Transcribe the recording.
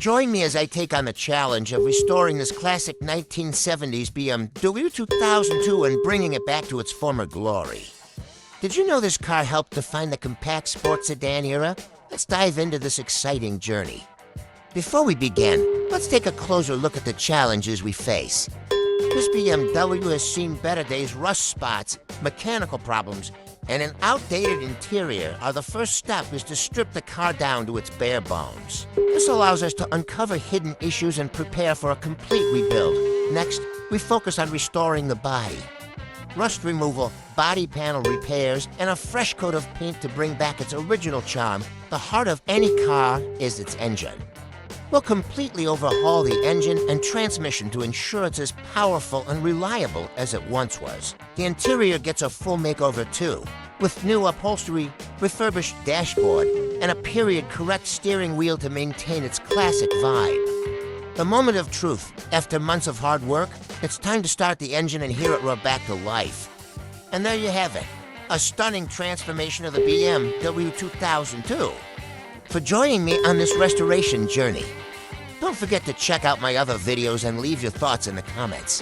Join me as I take on the challenge of restoring this classic 1970s BMW 2002 and bringing it back to its former glory. Did you know this car helped define the compact sports sedan era? Let's dive into this exciting journey. Before we begin, let's take a closer look at the challenges we face. This BMW has seen better days. Rust spots, mechanical problems, and an outdated interior. The first step is to strip the car down to its bare bones. This allows us to uncover hidden issues and prepare for a complete rebuild. Next, we focus on restoring the body. Rust removal, body panel repairs, and a fresh coat of paint to bring back its original charm. The heart of any car is its engine. We'll completely overhaul the engine and transmission to ensure it's as powerful and reliable as it once was. The interior gets a full makeover too, with new upholstery, refurbished dashboard, and a period-correct steering wheel to maintain its classic vibe. The moment of truth. After months of hard work, it's time to start the engine and hear it roar back to life. And there you have it, a stunning transformation of the BMW 2002. For joining me on this restoration journey. Don't forget to check out my other videos and leave your thoughts in the comments.